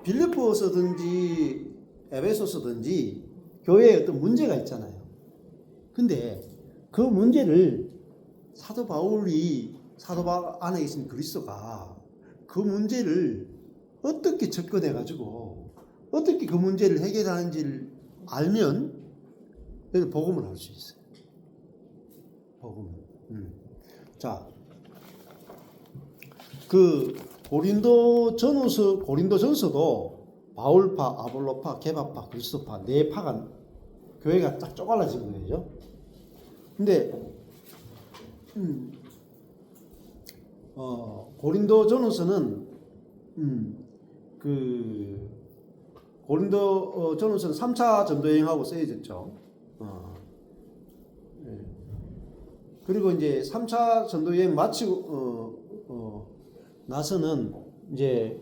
빌립보서든지 에베소서든지 교회에 어떤 문제가 있잖아요. 근데 그 문제를 사도 바울이 사도 바울 안에 계신 그리스도가 그 문제를 어떻게 접근해 가지고 어떻게 그 문제를 해결하는지를 알면 복음을 할 수 있어요. 복음을. 자, 그 고린도전서도 바울파, 아볼로파, 게바파, 그리스도파 네 파가 교회가 딱 쪼갈라진 거예요. 근데 고린도전서는 고린도전서는 3차 전도 여행하고 쓰여졌죠. 예. 그리고 이제 3차 전도 여행 마치고 나서는 이제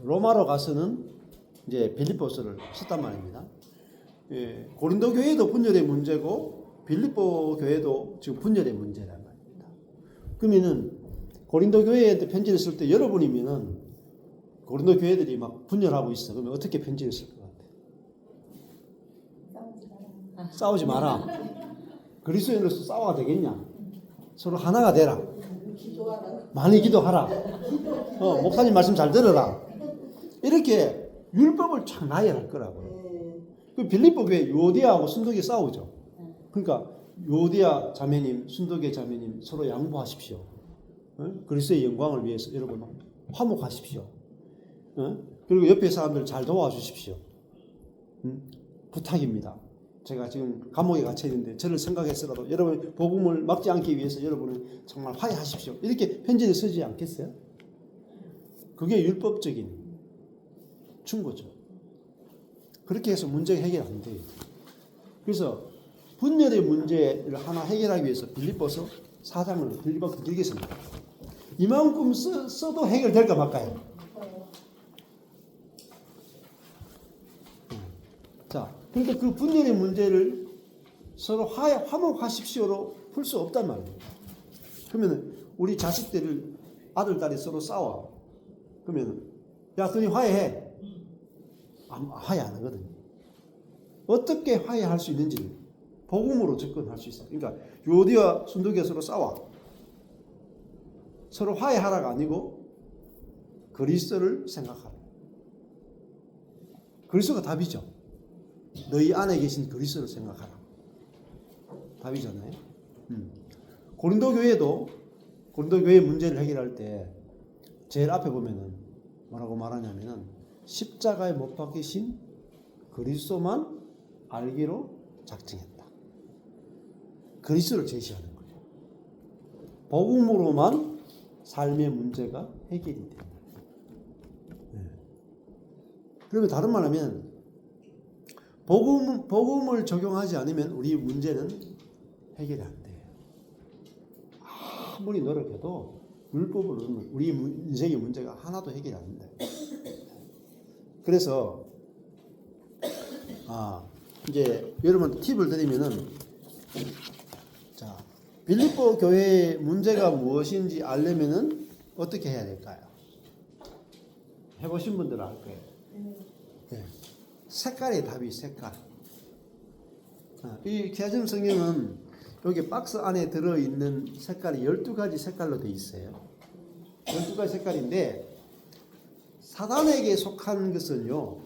로마로 가서는 이제 빌립보서를 썼단 말입니다. 예, 고린도 교회도 분열의 문제고 빌립보 교회도 지금 분열의 문제란 말입니다. 그러면은 고린도 교회한테 편지를 쓸 때 여러분이면은 고린도 교회들이 막 분열하고 있어. 그러면 어떻게 편지를 쓸 것 같아? 싸우지 마라. 그리스도인으로서 싸워야 되겠냐? 서로 하나가 되라. 많이 기도하라. 목사님 말씀 잘 들어라. 이렇게 율법을 참 나열할 거라고요. 그 빌립보 교회 요디아하고 순도계 싸우죠. 그러니까 요디아 자매님, 순도계 자매님 서로 양보하십시오. 그리스도의 영광을 위해서 여러분 화목하십시오. 그리고 옆에 사람들 잘 도와주십시오. 부탁입니다. 제가 지금 감옥에 갇혀 있는데 저를 생각해서라도 여러분 복음을 막지 않기 위해서 여러분은 정말 화해하십시오. 이렇게 편지를 쓰지 않겠어요? 그게 율법적인 충고죠. 그렇게 해서 문제가 해결 안 돼요. 그래서 분열의 문제를 하나 해결하기 위해서 빌립보서 4장을 빌립보서 드리겠습니다. 이만큼 써도 해결될까 말까요? 자, 그러니까 그 분열의 문제를 서로 화목하십시오로 풀 수 없단 말입니다. 그러면 우리 자식들을 아들, 딸이 서로 싸워. 그러면 야, 너희 화해해. 화해 안 하거든요. 어떻게 화해할 수 있는지 복음으로 접근할 수 있어요. 그러니까 요디와 순도기가 서로 싸워. 서로 화해하라가 아니고 그리스도를 생각하라. 그리스도가 답이죠. 너희 안에 계신 그리스도를 생각하라. 답이잖아요. 고린도 교회의 문제를 해결할 때 제일 앞에 보면은 뭐라고 말하냐면은 십자가에 못 박히신 그리스도만 알기로 작정했다. 그리스도를 제시하는 거예요. 복음으로만 삶의 문제가 해결이 됩니다. 그러면 다른 말하면 복음을 적용하지 않으면 우리 문제는 해결이 안 돼요. 아무리 노력해도 율법으로는 우리 인생의 문제가 하나도 해결이 안 된다. 그래서 이제 여러분 팁을 드리면은 자, 빌립보 교회의 문제가 무엇인지 알려면은 어떻게 해야 될까요? 해보신 분들은 알 거예요. 네. 색깔의 답이 색깔. 이 기아점 성경은 여기 박스 안에 들어있는 색깔이 12가지 색깔로 되어 있어요. 12가지 색깔인데 사단에게 속한 것은요,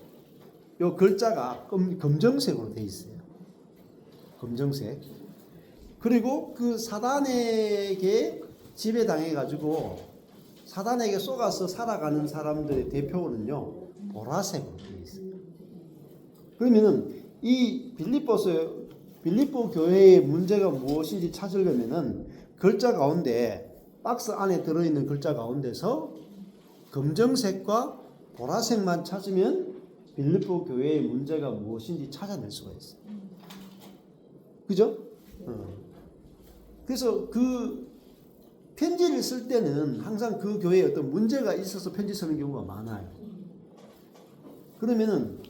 요 글자가 검정색으로 되어 있어요. 검정색. 그리고 그 사단에게 지배당해가지고 사단에게 속아서 살아가는 사람들의 대표는요, 보라색으로 되어 있어요. 그러면은 이 빌립보 교회의 문제가 무엇인지 찾으려면은 글자 가운데 박스 안에 들어있는 글자 가운데서 검정색과 보라색만 찾으면 빌립보 교회의 문제가 무엇인지 찾아낼 수가 있어요. 그죠? 그래서 그 편지를 쓸 때는 항상 그 교회에 어떤 문제가 있어서 편지 쓰는 경우가 많아요. 그러면은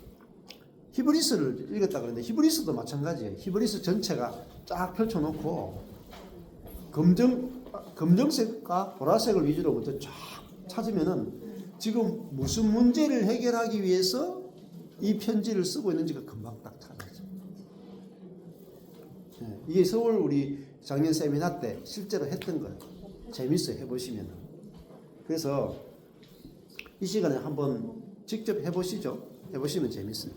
히브리서를 읽었다 그러는데 히브리서도 마찬가지예요. 히브리서 전체가 쫙 펼쳐놓고 검정색과 보라색을 위주로 먼저 쫙 찾으면은 지금 무슨 문제를 해결하기 위해서 이 편지를 쓰고 있는지가 금방 딱 찾아져. 이게 서울 우리 작년 세미나 때 실제로 했던 거예요. 재밌어요. 해보시면. 그래서 이 시간에 한번 직접 해보시죠. 해보시면 재밌어요.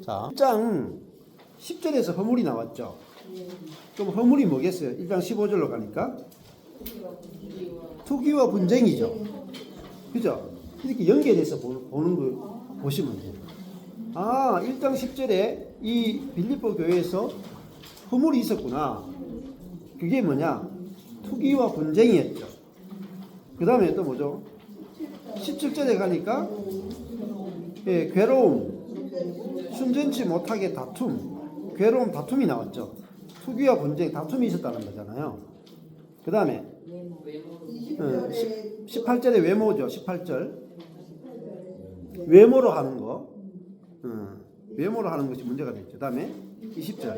자, 1장 10절에서 허물이 나왔죠. 그럼 허물이 뭐겠어요? 1장 15절로 가니까 투기와 분쟁이죠. 그죠? 이렇게 연결해서 보는 거 보시면 돼요. 1장 10절에 이 빌립보 교회에서 허물이 있었구나. 그게 뭐냐? 투기와 분쟁이었죠. 그 다음에 또 뭐죠? 17절에 가니까 괴로움, 순전치 못하게 다툼, 괴로움, 다툼이 나왔죠. 투기와 분쟁, 다툼이 있었다는 거잖아요. 그 다음에 18절에 외모죠. 18절 외모로 하는 거, 외모로 하는 것이 문제가 됐죠. 그 다음에 20절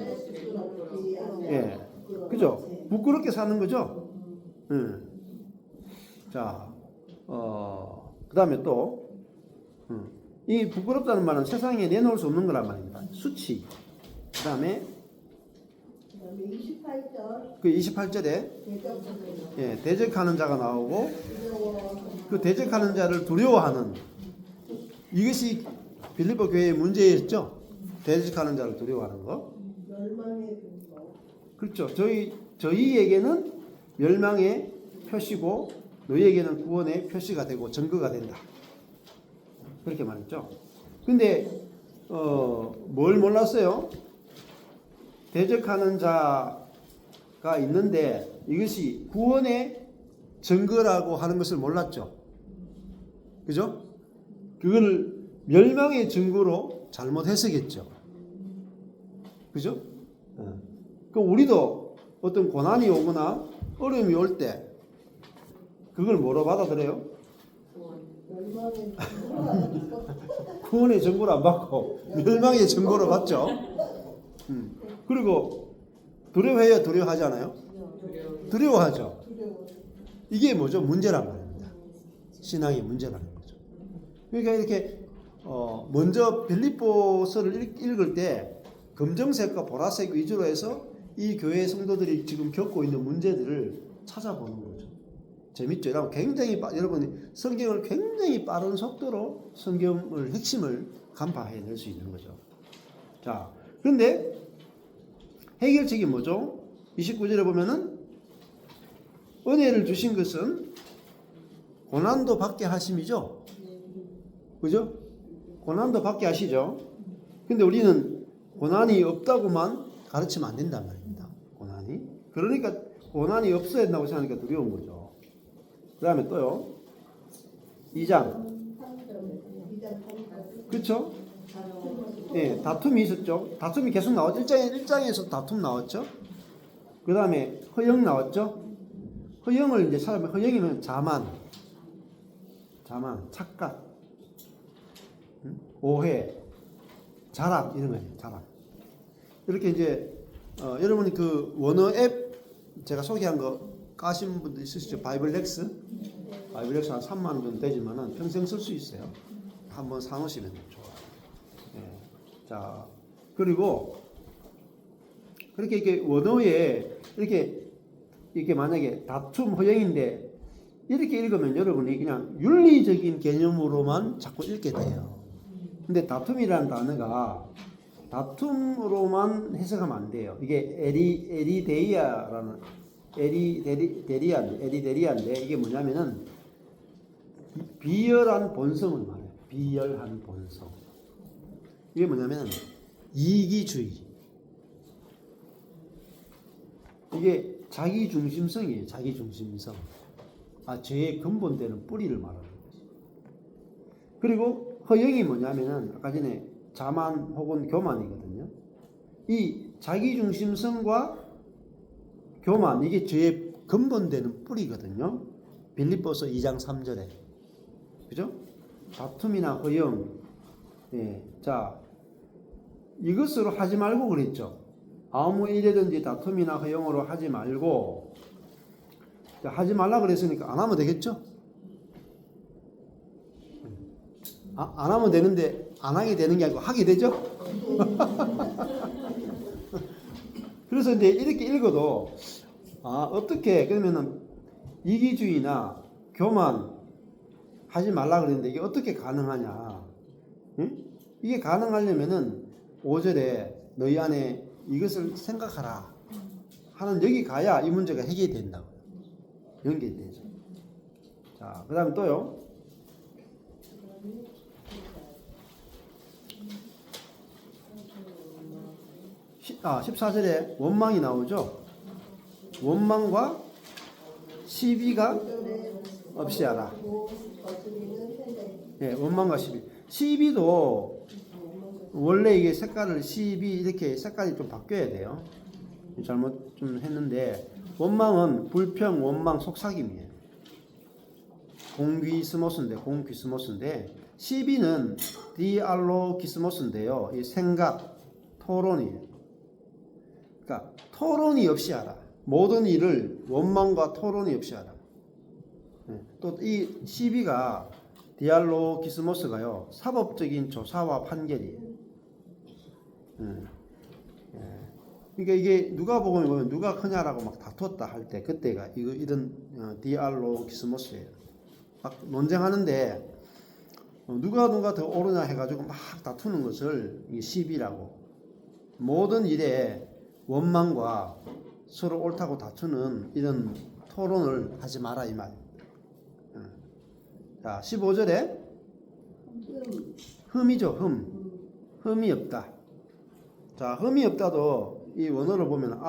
그죠? 부끄럽게 사는 거죠. 자, 그 다음에 또 이 부끄럽다는 말은 세상에 내놓을 수 없는 거란 말입니다. 수치. 그 다음에 28절. 그 28절에 대적하는 자가 나오고 그 대적하는 자를 두려워하는 이것이 빌립보 교회의 문제였죠. 대적하는 자를 두려워하는 거. 그렇죠. 저희에게는 멸망의 표시고 너희에게는 구원의 표시가 되고 증거가 된다. 그렇게 말했죠. 근데 뭘 몰랐어요? 대적하는 자가 있는데 이것이 구원의 증거라고 하는 것을 몰랐죠. 그죠? 그걸 멸망의 증거로 잘못 해석했죠. 그죠? 그럼 우리도 어떤 고난이 오거나 어려움이 올 때 그걸 뭐로 받아들여요? 구원의 증거로 안 받고 멸망의 증거로 받죠. 그리고 두려워해야 두려워하지 않아요? 두려워하죠. 이게 뭐죠? 문제란 말입니다. 신앙의 문제라는 거죠. 그러니까 이렇게 먼저 빌립보서를 읽을 때 검정색과 보라색 위주로 해서 이 교회 성도들이 지금 겪고 있는 문제들을 찾아보는 거죠. 재밌죠? 굉장히 여러분이 성경을 굉장히 빠른 속도로 성경을 핵심을 간파해낼 수 있는 거죠. 자, 그런데 해결책이 뭐죠? 29절에 보면은 은혜를 주신 것은 고난도 받게 하심이죠. 그죠? 고난도 받게 하시죠. 근데 우리는 고난이 없다고만 가르치면 안 된단 말입니다. 고난이. 그러니까 고난이 없어야 된다고 생각하니까 두려운 거죠. 그 다음에 또요. 2장. 그렇죠? 예, 다툼이 있었죠. 다툼이 계속 나왔죠. 1장에서 다툼 나왔죠. 그 다음에 허영 나왔죠. 허영을 이제 찾아보면 허영이면 자만, 착각, 오해, 자랑 이런 거예요. 자랑. 이렇게 이제 여러분이 그 원어 앱 제가 소개한 거 까신 분들 있으시죠? 바이블렉스 한 3만 원 정도 되지만은 평생 쓸 수 있어요. 한번 사놓으시면 좋아요. 자, 그리고 그렇게 이렇게 원어에 이렇게 만약에 다툼 허영인데 이렇게 읽으면 여러분이 그냥 윤리적인 개념으로만 자꾸 읽게 돼요. 근데 다툼이라는 단어가 다툼으로만 해석하면 안 돼요. 이게 에리데리아인데 이게 뭐냐면은 비열한 본성을 말해요. 비열한 본성. 이게 뭐냐면 이기주의. 이게 자기중심성이에요. 자기중심성. 죄의 근본되는 뿌리를 말하는 거지. 그리고 허영이 뭐냐면은 아까 전에 자만 혹은 교만이거든요. 이 자기중심성과 교만 이게 죄의 근본되는 뿌리거든요. 빌립보서 2장 3절에. 그죠? 다툼이나 허영. 자, 이것으로 하지 말고 그랬죠. 아무 일이든지 다툼이나 허영으로 하지 말고. 자, 하지 말라 그랬으니까 안 하면 되겠죠? 안 하면 되는데 안 하게 되는 게 아니고 하게 되죠. 그래서 이제 이렇게 읽어도 어떻게 그러면은 이기주의나 교만 하지 말라 그랬는데 이게 어떻게 가능하냐? 응? 이게 가능하려면은 5절에 너희 안에 이것을 생각하라 하는 여기 가야 이 문제가 해결이 된다고. 연결되죠. 자, 그 다음 또요. 14절에 원망이 나오죠. 원망과 시비가 없이 하라. 네, 원망과 시비. 시비도 원래 이게 색깔을 시비 이렇게 색깔이 좀 바뀌어야 돼요. 잘못 좀 했는데 원망은 불평, 원망, 속삭임이에요. 공귀스모스인데 시비는 디알로기스모스인데요. 이 생각, 토론이에요. 그러니까 토론이 없이 하라. 모든 일을 원망과 토론이 없이 하라. 또 이 시비가 디알로기스모스가요. 사법적인 조사와 판결이에요. 그러니까 이게 누가복음에 보면 누가 크냐라고 막 다투었다 할 때 그때가 이런 디알로기스모스예요. 막 논쟁하는데 누가 더 옳으냐 해가지고 막 다투는 것을 이 시비라고. 모든 일에 원망과 서로 옳다고 다투는 이런 토론을 하지 마라 이 말. 자, 15절에 흠이죠. 흠이 없다. 자, 흠이 없다도 이 원어를 보면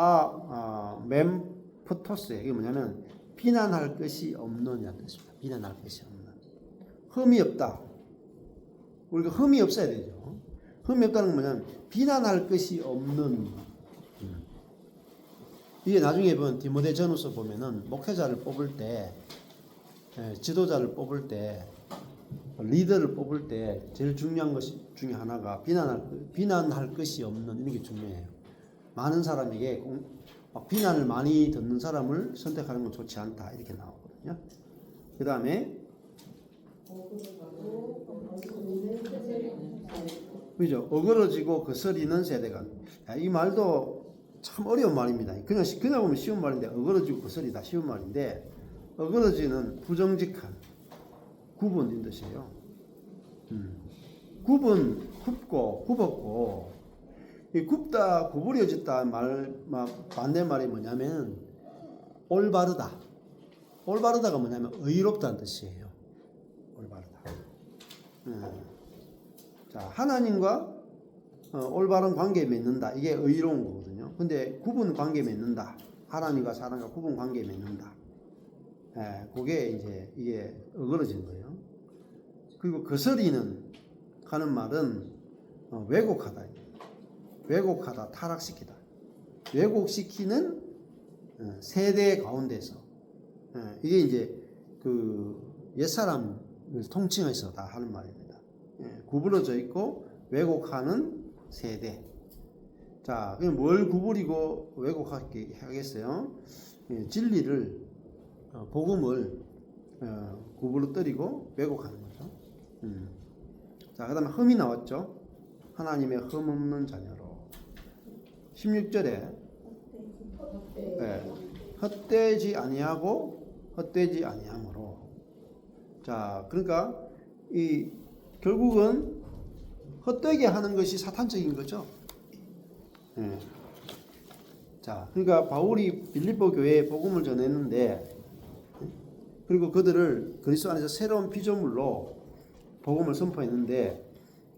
멤프토스예요. 이게 뭐냐면 비난할 것이 없느냐는 뜻입니다. 비난할 것이 없는. 흠이 없다. 우리가 흠이 없어야 되죠. 흠이 없다는 건 뭐냐면 비난할 것이 없는. 이게 나중에 보면 디모데전후서 보면은 목회자를 뽑을 때, 지도자를 뽑을 때, 리더를 뽑을 때 제일 중요한 것 중에 하나가 비난할 것이 없는 이런 게 중요해요. 많은 사람에게 비난을 많이 듣는 사람을 선택하는 건 좋지 않다 이렇게 나오거든요. 그 다음에 그죠? 어그러지고 거스리는 세대가. 이 말도 참 어려운 말입니다. 그냥 보면 쉬운 말인데 어그러지고 거스리다 쉬운 말인데 어그러지는 부정직한 구분인 뜻이에요. 굽고 굽었고 이 굽다 구부려졌다 반대말이 뭐냐면 올바르다. 올바르다가 뭐냐면 의롭다는 뜻이에요. 올바르다. 자, 하나님과 올바른 관계에 맺는다. 이게 의로운 거거든요. 근데 구분 관계에 맺는다. 하나님과 사람과 구분 관계에 맺는다. 그게 이제 이게 어그러진 거예요. 그리고 거스리는 하는 말은 왜곡하다. 왜곡하다, 타락시키다. 왜곡시키는 세대 가운데서 이게 이제 그 옛사람을 통칭해서 다 하는 말입니다. 구부러져 있고 왜곡하는 세대. 자, 그럼 뭘 구부리고 왜곡하게 하겠어요? 진리를 복음을 구부러뜨리고 왜곡하는 거죠. 자, 그 다음에 흠이 나왔죠. 하나님의 흠 없는 자녀로. 16절에 헛되지 아니하고 헛되지 아니함으로. 자, 그러니까 이 결국은 헛되게 하는 것이 사탄적인 거죠. 자, 그러니까 바울이 빌립보 교회에 복음을 전했는데, 그리고 그들을 그리스도 안에서 새로운 피조물로 복음을 선포했는데,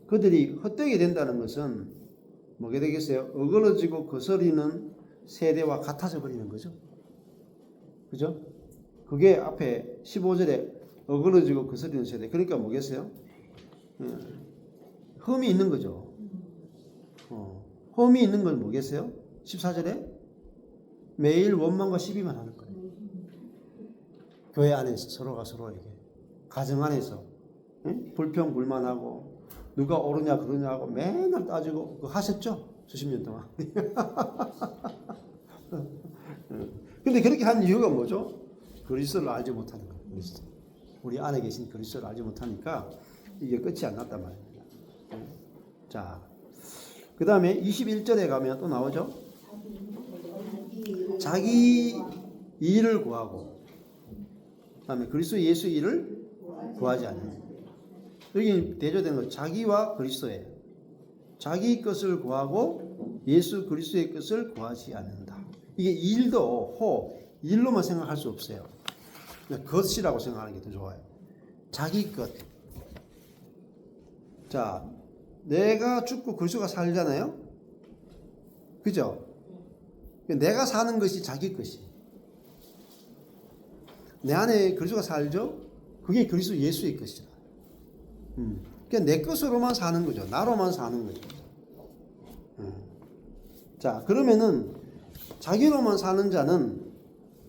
그들이 헛되게 된다는 것은 뭐게 되겠어요? 어그러지고 거스리는 세대와 같아져 버리는 거죠. 그죠? 그게 앞에 15절에 어그러지고 거스리는 세대. 그러니까 뭐겠어요? 흠이 있는 거죠. 흠이 있는 건 뭐겠어요? 14절에 매일 원망과 시비만 하는 거예요. 교회 안에서 서로가 서로에게, 가정 안에서 불평 불만하고 누가 옳으냐 그러냐고 맨날 따지고 그거 하셨죠? 수십 년 동안. 근데 그렇게 한 이유가 뭐죠? 그리스도를 알지 못하는 거예요. 그리스도. 우리 안에 계신 그리스도를 알지 못하니까 이게 끝이 안 났단 말입니다. 자, 그 다음에 21절에 가면 또 나오죠. 자기 일을 구하고, 그 다음에 그리스도 예수 일을 구하지 않는. 여기 대조된 거 자기와 그리스도예요. 자기 것을 구하고 예수 그리스도의 것을 구하지 않는다. 이게 일도 일로만 생각할 수 없어요. 그냥 것이라고 생각하는 게 더 좋아요. 자기 것. 자, 내가 죽고 그리스도가 살잖아요. 그죠? 내가 사는 것이 자기 것이. 내 안에 그리스도가 살죠. 그게 그리스도 예수의 것이다. 그냥 내 것으로만 사는 거죠. 나로만 사는 거죠. 자, 그러면은 자기로만 사는 자는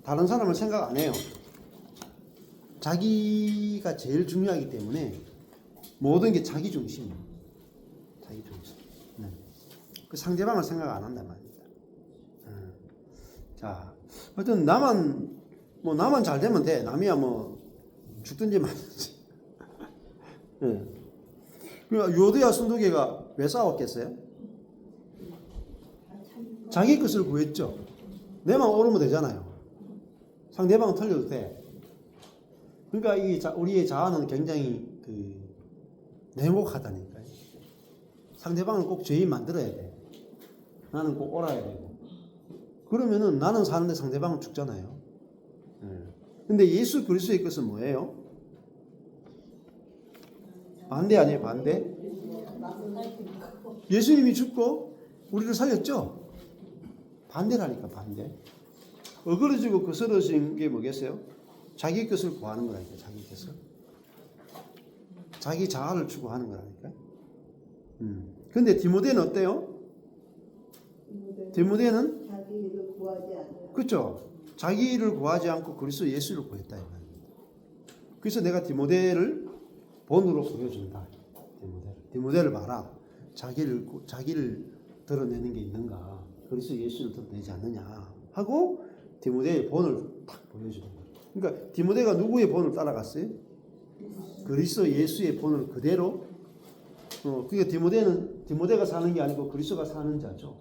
다른 사람을 생각 안 해요. 자기가 제일 중요하기 때문에 모든 게 자기 중심이에요. 자기 중심. 그 상대방을 생각 안 한단 말입니다. 자, 어쨌든 나만 잘 되면 돼. 남이야 뭐 죽든지 말든지. 그러니까 요드야 순두개가 왜 싸웠겠어요? 자기 것을 구했죠. 내만 옳으면 되잖아요. 상대방은 틀려도 돼. 그러니까 우리의 자아는 굉장히 냉혹하다니까요. 상대방을 꼭 죄인 만들어야 돼. 나는 꼭 옳아야 되고. 그러면은 나는 사는데 상대방은 죽잖아요. 근데 예수 그리스도의 것은 뭐예요? 반대 아니에요? 반대? 예수님이 죽고 우리를 살렸죠? 반대라니까, 반대. 어그러지고 거스러진 게 뭐겠어요? 자기 것을 구하는 거라니까, 자기 것을. 자기 자아를 추구하는 거라니까. 근데 디모데는 어때요? 디모데는 자기 일을 구하지 않아요. 그렇죠. 자기 일을 구하지 않고 그리스도 예수를 구했다 이 말입니다. 그래서 내가 디모데를 본으로 보여준다. 디모데를 봐라. 자기를 드러내는 게 있는가? 그리스도 예수를 드러내지 않느냐? 하고 디모데의 본을 딱 보여주는 거예요. 그러니까 디모데가 누구의 본을 따라갔어요? 그리스도 예수의 본을 그대로. 그러니까 디모데가 사는 게 아니고 그리스도가 사는 자죠.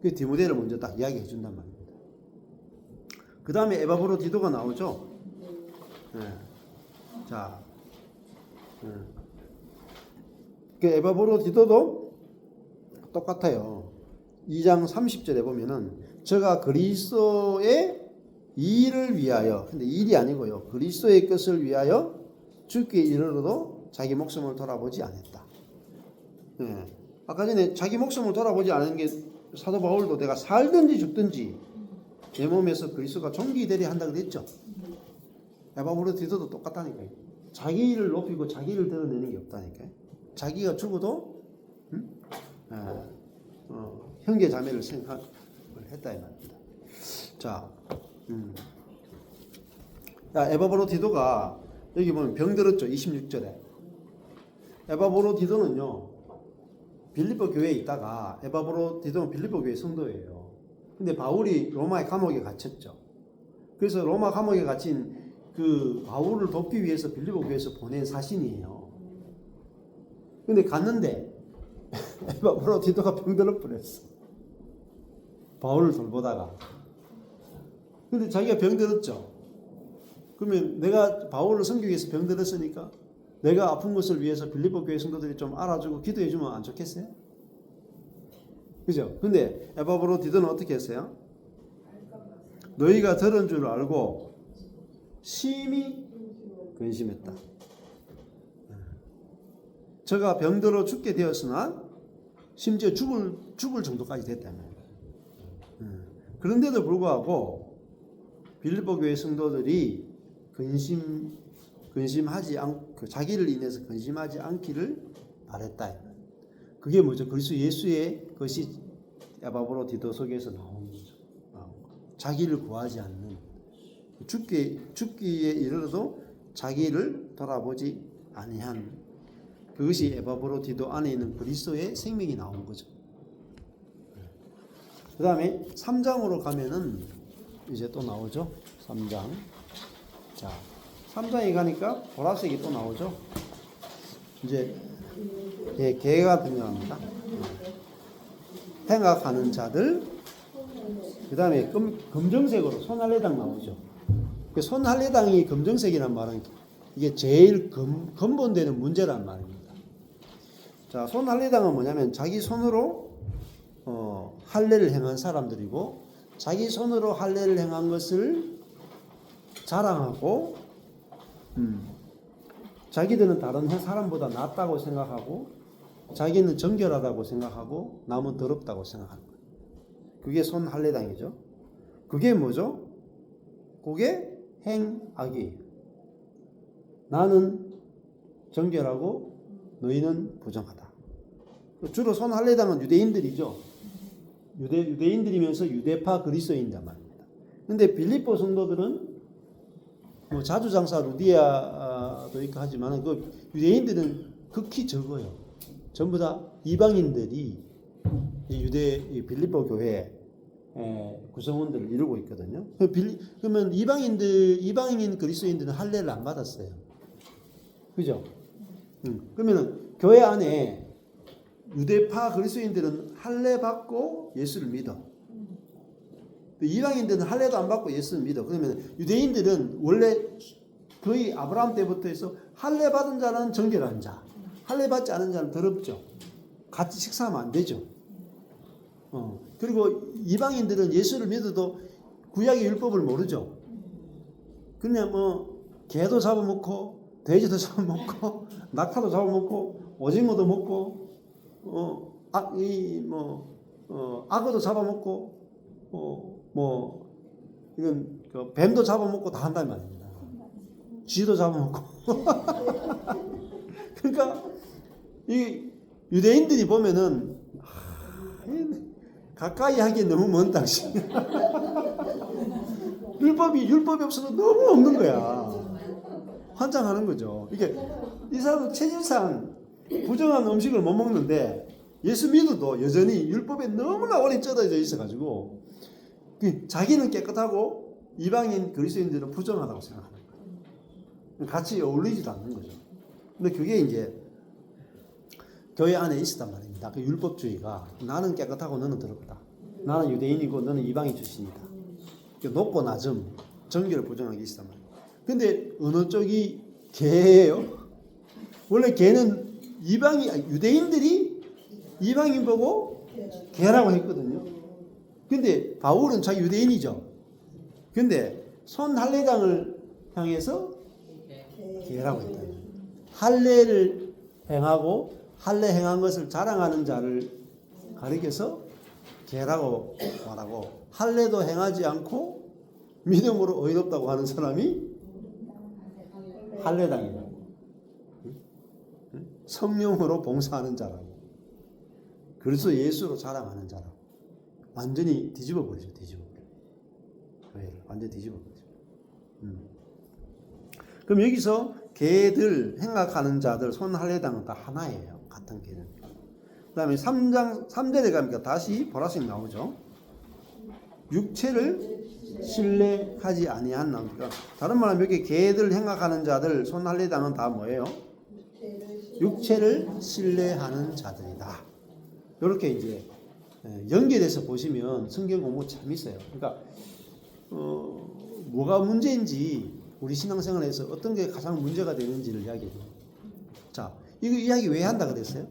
그 디모데를 먼저 딱 이야기해 준단 말입니다. 그 다음에 에바브로디도가 나오죠. 자, 그 에바브로디도도 똑같아요. 2장 30절에 보면은 저가 그리스도의 일을 위하여, 근데 일이 아니고요, 그리스도의 것을 위하여 죽기에 이르러도 자기 목숨을 돌아보지 않았다. 아까 전에 자기 목숨을 돌아보지 않은 게 사도 바울도 내가 살든지 죽든지 내 몸에서 그리스도가 존귀되려 한다고 그랬죠. 에바브로디도도 똑같다니까요. 자기 일을 높이고 자기 일을 드러내는 게 없다니까요. 자기가 죽어도 형제 자매를 생각을 했다 이 말입니다. 자, 에바브로디도가 여기 보면 병들었죠. 26절에 에바브로디도는요 빌립보 교회에 있다가, 에바브로디도는 빌립보 교회 성도예요. 근데 바울이 로마의 감옥에 갇혔죠. 그래서 로마 감옥에 갇힌 그 바울을 돕기 위해서 빌립보 교회에서 보낸 사신이에요. 근데 갔는데 에바브로디도가 병들어 버렸어. 바울을 돌보다가. 근데 자기가 병들었죠. 그러면 내가 바울을 섬기기 위해서 병들었으니까 내가 아픈 것을 위해서 빌립보 교회 성도들이 좀 알아주고 기도해주면 안 좋겠어요? 그죠? 근데 에바브로디도는 어떻게 했어요? 너희가 들은 줄 알고 심히 근심했다. 저가 병들어 죽게 되었으나 심지어 죽을 정도까지 됐다면, 그런데도 불구하고 빌립보 교회 성도들이 근심하지 않고 자기를 인해서 근심하지 않기를 바랬다. 그게 뭐죠? 그리스도 예수의 것이 에바브로디도 속에서 나오는 거죠. 자기를 구하지 않는, 죽기에 이르러도 자기를 돌아보지 아니한, 그것이 에바브로디도 안에 있는 그리스도의 생명이 나오는 거죠. 그 다음에 3장으로 가면은 이제 또 나오죠. 3장. 자, 3장에 가니까 보라색이 또 나오죠. 이제 개가 등장합니다. 행악하는 자들, 그 다음에 검정색으로 손할례당 나오죠. 그 손할례당이 검정색이란 말은 이게 제일 근본되는 문제란 말입니다. 자, 손할례당은 뭐냐면 자기 손으로 할례를 행한 사람들이고, 자기 손으로 할례를 행한 것을 자랑하고, 자기들은 다른 사람보다 낫다고 생각하고, 자기는 정결하다고 생각하고, 남은 더럽다고 생각하는 거예요. 그게 손할례당이죠. 그게 뭐죠? 그게 행악이에요. 나는 정결하고 너희는 부정하다. 주로 손할례당은 유대인들이죠. 유대인들이면서 유대파 그리스도인단 말입니다. 근데 빌립보 성도들은 뭐 자주장사 루디아도 있고 하지만 그 유대인들은 극히 적어요. 전부 다 이방인들이 빌립보 교회 구성원들을 이루고 있거든요. 그러면 이방인 그리스도인들은 할례를 안 받았어요. 그죠? 그러면 교회 안에 유대파 그리스도인들은 할례 받고 예수를 믿어. 이방인들은 할례도 안 받고 예수를 믿어. 그러면 유대인들은 원래 거의 아브라함 때부터 해서 할례 받은 자는 정결한 자, 할례 받지 않은 자는 더럽죠. 같이 식사하면 안 되죠. 그리고 이방인들은 예수를 믿어도 구약의 율법을 모르죠. 그냥 뭐 개도 잡아먹고 돼지도 잡아먹고 낙타도 잡아먹고 오징어도 먹고 악어도 잡아먹고 이건 뱀도 잡아먹고 다 한단 말입니다. 쥐도 잡아먹고. 그러니까 이 유대인들이 보면은 가까이 하기에 너무 먼 당신. 율법이 없어도 너무 없는 거야. 환장하는 거죠. 이게 이 사람은 체질상 부정한 음식을 못 먹는데 예수 믿어도 여전히 율법에 너무나 오래 쩌어져 있어가지고 자기는 깨끗하고 이방인 그리스도인들은 부정하다고 생각하는 거예요. 같이 어울리지도 않는 거죠. 근데 그게 이제 교회 안에 있었단 말입니다. 그 율법주의가 나는 깨끗하고 너는 더럽다. 나는 유대인이고 너는 이방인 출신이다. 높고 낮음, 정결을 부정하는 게 있었단 말이에요. 근데 어느 쪽이 개예요? 원래 개는 유대인들이 이방인 보고 개라고 했거든요. 근데 바울은 자기 유대인이죠. 근데 손할례당을 향해서 개라고 했다. 할례를 행하고 할례 행한 것을 자랑하는 자를 가리켜서 개라고 말하고, 할례도 행하지 않고 믿음으로 의롭다고 하는 사람이 할례당이다. 성령으로 봉사하는 자라고, 그래서 예수로 자랑하는 자라고. 완전히 뒤집어 버리죠. 완전히 뒤집어 버리죠. 그럼 여기서 개들, 행악하는 자들, 손할례당은 다 하나예요. 같은 개념. 그 다음에 3절에 가니까 다시 보라색 나오죠. 육체를 신뢰하지 아니한 나오니까, 다른 말하면 여기 개들, 행악하는 자들, 손할례당은 다 뭐예요? 육체를 신뢰하는 자들이다. 이렇게 이제 연결해서 보시면 성경 공부 참 있어요. 그러니까 뭐가 문제인지, 우리 신앙생활에서 어떤 게 가장 문제가 되는지를 이야기해요. 자, 이거 이야기 왜 한다 그랬어요?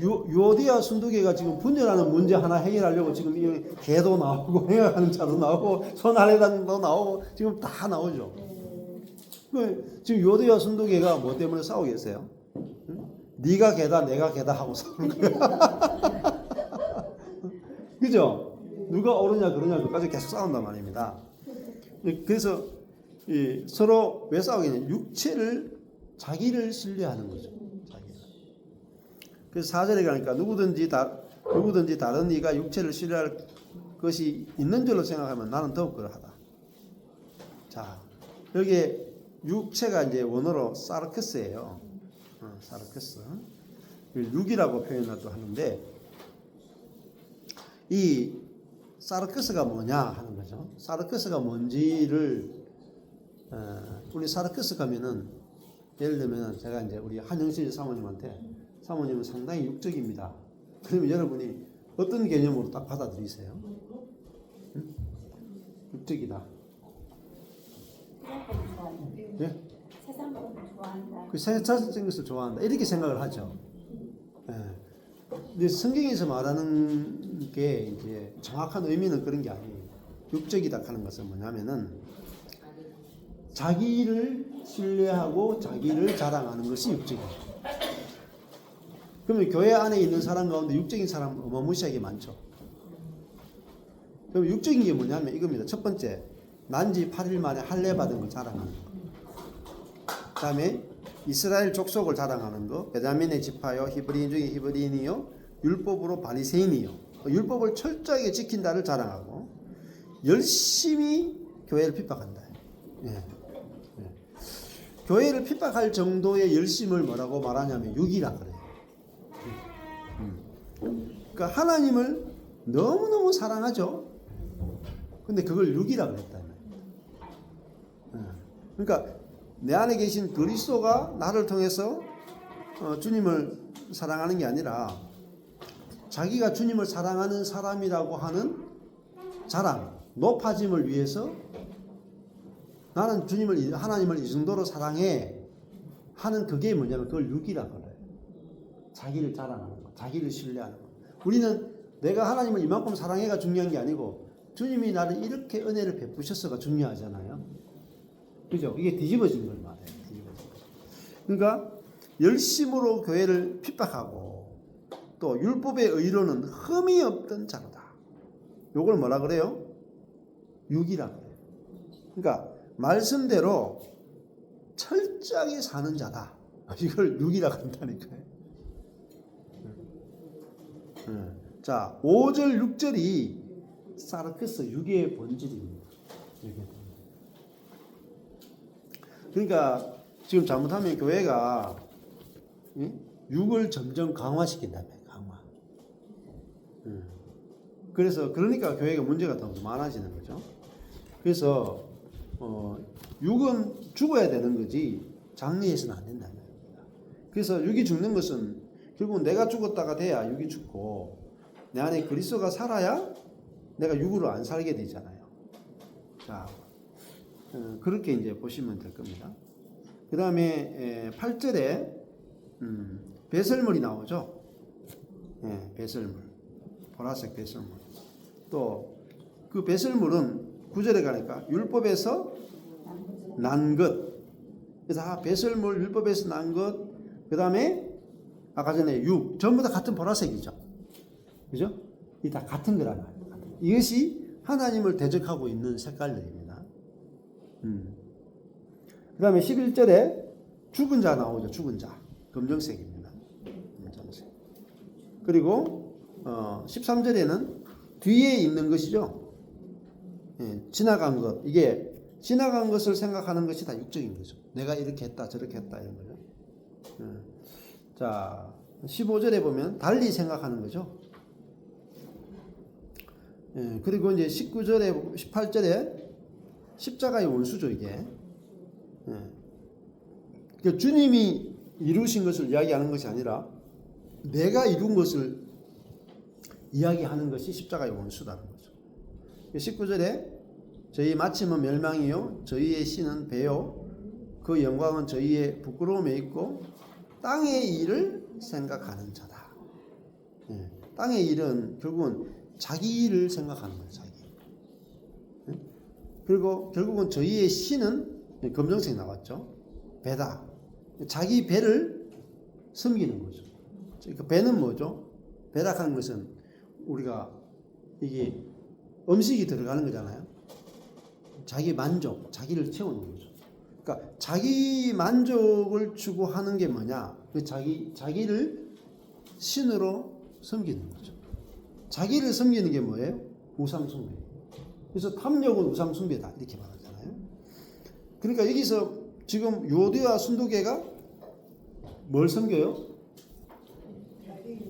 유오디아 순두개가 지금 분열하는 문제 하나 해결하려고 지금 개도 나오고 행악하는 자도 나오고 손할례당도 나오고 지금 다 나오죠. 지금 유오디아 순두개가 뭐 때문에 싸우겠어요? 네가 개다 내가 개다 하고 싸우는 거야. 그죠? 누가 옳으냐 그러냐 그까지 계속 싸운단 말입니다. 그래서 서로 왜 싸우겠냐? 자기를 신뢰하는 거죠. 그래서 4절에 가니까 누구든지 다른 이가 육체를 신뢰할 것이 있는 줄로 생각하면 나는 더욱 그러하다. 자, 여기에 육체가 이제 원어로 사르크스예요. 사르크스. 육이라고 표현도 하는데, 이 사르크스가 뭐냐 하는 거죠. 사르크스가 뭔지를 우리 사르크스 가면은 예를 들면 제가 이제 우리 한영실 사모님한테 사모님은 상당히 육적입니다. 그러면 여러분이 어떤 개념으로 딱 받아들이세요? 응? 육적이다. 예? 세상 것을 좋아한다. 그 세상적인 것을 좋아한다. 이렇게 생각을 하죠. 예. 근데 성경에서 말하는 게 이제 정확한 의미는 그런 게 아니에요. 육적이다 하는 것은 뭐냐면은 자기를 신뢰하고 자기를 자랑하는 것이 육적이에요. 그러면 교회 안에 있는 사람 가운데 육적인 사람 어마무시하게 많죠. 그럼 육적인 게 뭐냐면 이겁니다. 첫 번째, 난지 8일 만에 할례 받은 거 자랑하는 거. 그 다음에 이스라엘 족속을 자랑하는 거. 베냐민의 지파요, 히브리인 중에 히브리인이요, 율법으로 바리새인이요. 율법을 철저하게 지킨다를 자랑하고 열심히 교회를 핍박한다. 예. 예. 교회를 핍박할 정도의 열심을 뭐라고 말하냐면 육이라 그래요. 그러니까 하나님을 너무너무 사랑하죠. 근데 그걸 육이라 그랬다. 그러니까 내 안에 계신 그리스도가 나를 통해서 주님을 사랑하는 게 아니라 자기가 주님을 사랑하는 사람이라고 하는 자랑, 높아짐을 위해서 나는 주님을, 하나님을 이 정도로 사랑해 하는 그게 뭐냐면 그걸 육이라 그래요. 자기를 자랑하는 거, 자기를 신뢰하는 거. 우리는 내가 하나님을 이만큼 사랑해가 중요한 게 아니고 주님이 나를 이렇게 은혜를 베푸셨어가 중요하잖아요. 그죠? 이게 뒤집어진 걸 말해요. 뒤집어진 거. 그러니까 열심으로 교회를 핍박하고 또 율법의 의로는 흠이 없던 자로다. 요걸 뭐라 그래요? 육이라 그래요. 그러니까 말씀대로 철저하게 사는 자다. 이걸 육이라 한다니까요. 자, 5절, 6절이 사르크스 육의 본질입니다. 그러니까 지금 잘못하면 교회가 육을 점점 강화시킨다며, 강화. 그래서 그러니까 교회가 문제가 더 많아지는 거죠. 그래서 육은 죽어야 되는 거지 장래에서는 안 된다는 겁니다. 그래서 육이 죽는 것은 결국은 내가 죽었다가 돼야 육이 죽고 내 안에 그리스도가 살아야 내가 육으로 안 살게 되잖아요. 자, 그렇게 이제 보시면 될 겁니다. 그 다음에 8절에 배설물이 나오죠. 예, 배설물, 보라색 배설물. 또 그 배설물은 9절에 가니까 율법에서 난 것. 그래서 배설물, 율법에서 난 것. 그 다음에 아까 전에 육, 전부 다 같은 보라색이죠. 그죠? 이 다 같은 거란 말이에요. 이것이 하나님을 대적하고 있는 색깔들입니다. 그 다음에 11절에 죽은 자 나오죠. 죽은 자. 검정색입니다. 검정색. 그리고 13절에는 뒤에 있는 것이죠. 예, 지나간 것. 이게 지나간 것을 생각하는 것이 다 육적인 거죠. 내가 이렇게 했다 저렇게 했다 이런 거죠. 자, 15절에 보면 달리 생각하는 거죠. 예, 그리고 이제 19절에 18절에 십자가의 원수죠 이게. 예. 그러니까 주님이 이루신 것을 이야기하는 것이 아니라 내가 이룬 것을 이야기하는 것이 십자가의 원수다는 거죠. 19절에 저희 마침은 멸망이요 저희의 신은 배요 그 영광은 저희의 부끄러움에 있고 땅의 일을 생각하는 자다. 예. 땅의 일은 결국은 자기 일을 생각하는 거예요. 자기. 예? 그리고 결국은 저희의 신은 검정색 나왔죠. 배다. 자기 배를 섬기는 거죠. 그 배는 뭐죠? 배락하는 것은 우리가 이게 음식이 들어가는 거잖아요. 자기 만족, 자기를 채우는 거죠. 그러니까 자기 만족을 추구하는 게 뭐냐? 그 자기를 신으로 섬기는 거죠. 자기를 섬기는 게 뭐예요? 우상숭배. 그래서 탐욕은 우상숭배다 이렇게 말하잖아요. 그러니까 여기서 지금 요디와 순두개가 뭘 섬겨요?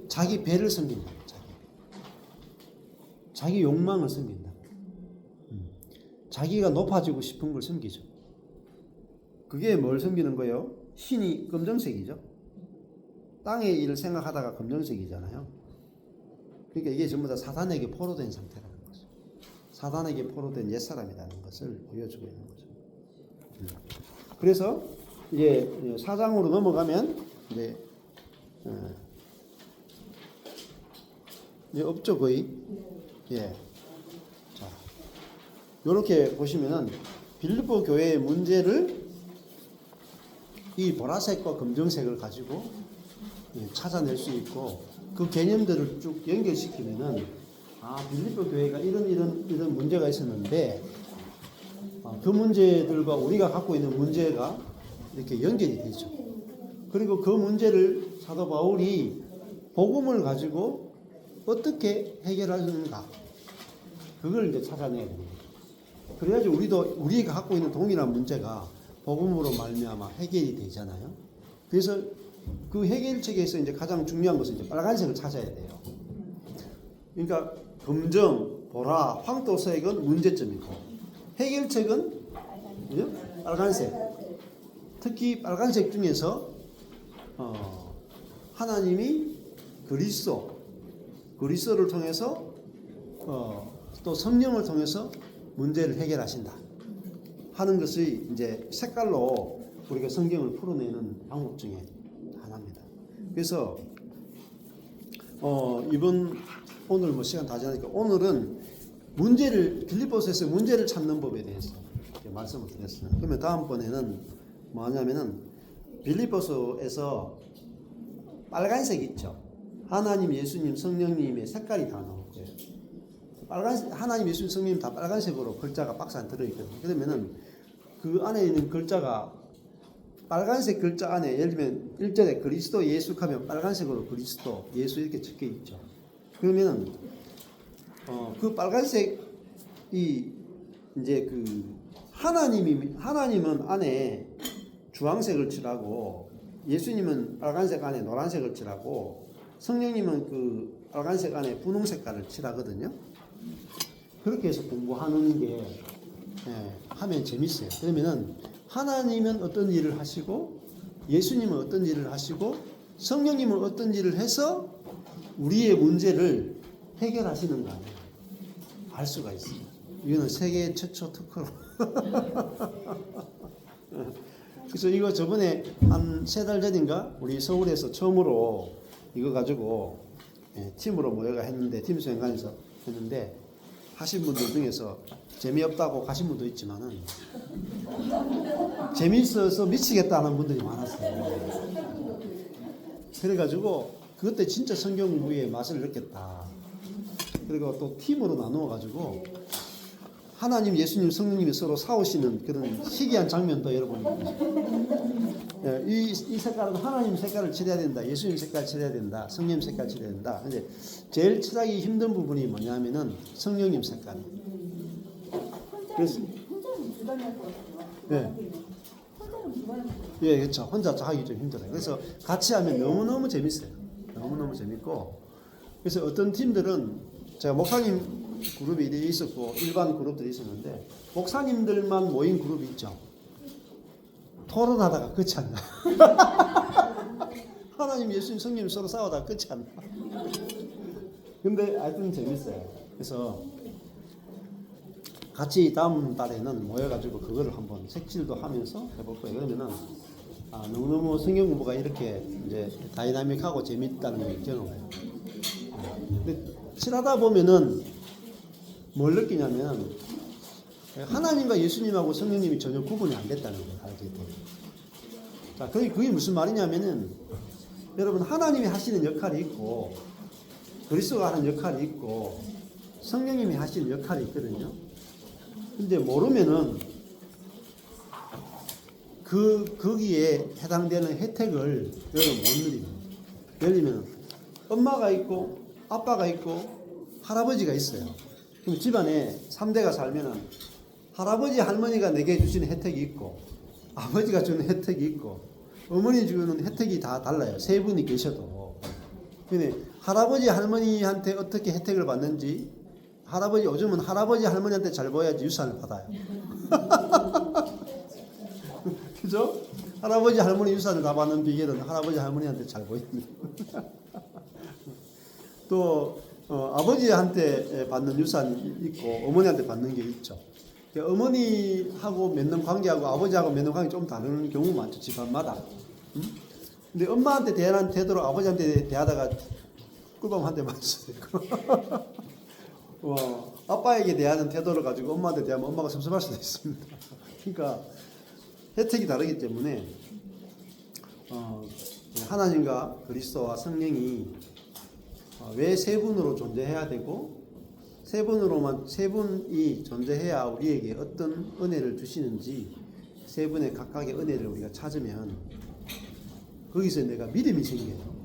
자기 배를 섬긴다. 자기 욕망을 섬긴다. 자기가 높아지고 싶은 걸 섬기죠. 그게 뭘 섬기는 거예요? 신이 검정색이죠. 땅의 일을 생각하다가 검정색이잖아요. 그러니까 이게 전부 다 사단에게 포로된 상태라는 거죠. 사단에게 포로된 옛사람이라는 것을 보여주고 있는 거죠. 그래서 이제 4장으로 넘어가면 이제 없죠 거의. 예. 자, 이렇게 보시면은 빌립보 교회의 문제를 이 보라색과 검정색을 가지고 찾아낼 수 있고 그 개념들을 쭉 연결시키면은 빌립보 교회가 이런 문제가 있었는데 그 문제들과 우리가 갖고 있는 문제가 이렇게 연결이 되죠. 그리고 그 문제를 사도 바울이 복음을 가지고 어떻게 해결하는가 그걸 이제 찾아내야 됩니다. 그래야지 우리가 갖고 있는 동일한 문제가 복음으로 말미암아 해결이 되잖아요. 그래서 그 해결책에서 이제 가장 중요한 것은 이제 빨간색을 찾아야 돼요. 그러니까 검정, 보라, 황토색은 문제점이고 해결책은 빨간색. 특히 빨간색 중에서 하나님이 그리스도를 통해서 또 성령을 통해서 문제를 해결하신다 하는 것이 이제 색깔로 우리가 성경을 풀어내는 방법 중에 하나입니다. 그래서 오늘 뭐 시간 다 지나니까 오늘은 빌립보서에서 문제를 찾는 법에 대해서 말씀을 드렸습니다. 그러면 다음번에는 뭐 하냐면은 빌립보서에서 빨간색 있죠. 하나님, 예수님, 성령님의 색깔이 다 나올 거예요. 하나님, 예수님, 성령님 다 빨간색으로 글자가 박스 안에 들어있거든요. 그러면은 그 안에 있는 글자가 빨간색 글자 안에 예를 들면 1절에 그리스도 예수 하면 빨간색으로 그리스도 예수 이렇게 적혀 있죠. 그러면은 그 빨간색이 이제 그 하나님은 안에 주황색을 칠하고 예수님은 빨간색 안에 노란색을 칠하고 성령님은 그 빨간색 안에 분홍 색깔을 칠하거든요. 그렇게 해서 공부하는 게 하면 재밌어요. 그러면은 하나님은 어떤 일을 하시고 예수님은 어떤 일을 하시고 성령님은 어떤 일을 해서 우리의 문제를 해결하시는가 알 수가 있어요. 이거는 세계 최초 특허로. 그래서 이거 저번에 한 3달 전인가 우리 서울에서 처음으로 이거 가지고 팀으로 모여가 했는데 팀 수행관에서 했는데 하신 분들 중에서 재미없다고 가신 분도 있지만은 재미있어서 미치겠다는 분들이 많았어요. 그래가지고 그때 진짜 성경 공부의 맛을 느꼈다. 그리고 또 팀으로 나누어 가지고 하나님, 예수님, 성령님이 서로 싸우시는 그런 희귀한 장면도 여러분 이 색깔은 하나님 색깔을 칠해야 된다, 예수님 색깔 칠해야 된다, 성령 색깔 칠해야 된다. 근데 제일 칠하기 힘든 부분이 뭐냐면은 성령님 색깔. 그래서 그렇죠. 혼자 하기 좀 힘들어요. 그래서 같이 하면 너무너무 재밌어요. 너무너무 재밌고. 그래서 어떤 팀들은 제가 목사님 그룹이 있었고 일반 그룹들이 있었는데 목사님들만 모인 그룹이 있죠. 토론하다가 끝이 안 나. 하나님, 예수님, 성령 서로 싸우다가 끝이 안 나. 근데 하여튼 재밌어요. 그래서 같이 다음 달에는 모여가지고 그거를 한번 색칠도 하면서 해볼 거예요. 그러면은 너무너무 성경 공부가 이렇게 이제 다이나믹하고 재밌다는 걸 경험해요. 근데 칠하다 보면은 뭘 느끼냐면 하나님과 예수님하고 성령님이 전혀 구분이 안 됐다는 걸 알게 돼요. 자, 그게 무슨 말이냐면은 여러분 하나님이 하시는 역할이 있고 그리스도가 하는 역할이 있고 성령님이 하시는 역할이 있거든요. 근데 모르면은 거기에 해당되는 혜택을 여러분 못 누립니다. 예를 들면 엄마가 있고 아빠가 있고 할아버지가 있어요. 그럼 집안에 3대가 살면은 할아버지 할머니가 내게 주시는 혜택이 있고 아버지가 주는 혜택이 있고 어머니 주는 혜택이 다 달라요. 3분이 계셔도. 근데 할아버지 할머니한테 어떻게 혜택을 받는지 요즘은 할아버지 할머니한테 잘 보여야지 유산을 받아요. 그죠? 할아버지 할머니 유산을 다 받는 비결은 할아버지 할머니한테 잘 보입니다. 또 아버지한테 받는 유산이 있고 어머니한테 받는 게 있죠. 어머니하고 맺는 관계하고 아버지하고 맺는 관계 좀 다른 경우 많죠. 집안마다. 근데 엄마한테 대하는 태도로 아버지한테 대하다가 꿀밤 한 대 맞았어요. 아빠에게 대하는 태도를 가지고 엄마한테 대하면 엄마가 섭섭할 수도 있습니다. 그러니까 혜택이 다르기 때문에 하나님과 그리스도와 성령이 왜 세 분으로 존재해야 되고 세 분이 존재해야 우리에게 어떤 은혜를 주시는지 세 분의 각각의 은혜를 우리가 찾으면 거기서 내가 믿음이 생겨요.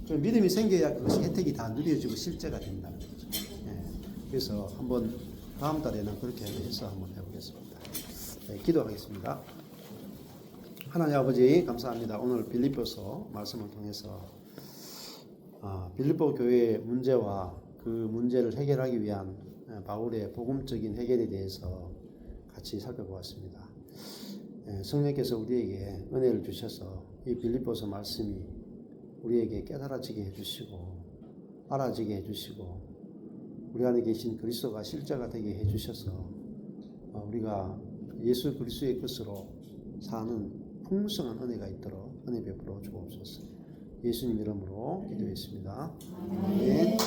믿음이 생겨야 그것이 혜택이 다 누려지고 실제가 된다는 거죠. 그래서 한번 다음 달에는 그렇게 해서 한번 해보겠습니다. 기도하겠습니다. 하나님 아버지 감사합니다. 오늘 빌립보서 말씀을 통해서 빌립보 교회의 문제와 그 문제를 해결하기 위한 바울의 복음적인 해결에 대해서 같이 살펴보았습니다. 성령께서 우리에게 은혜를 주셔서 이 빌립보서 말씀이 우리에게 깨달아지게 해주시고 알아지게 해주시고 우리 안에 계신 그리스도가 실제가 되게 해주셔서 우리가 예수 그리스도의 것으로 사는 풍성한 은혜가 있도록 은혜 베풀어 주옵소서. 예수님 이름으로 기도했습니다. 아멘.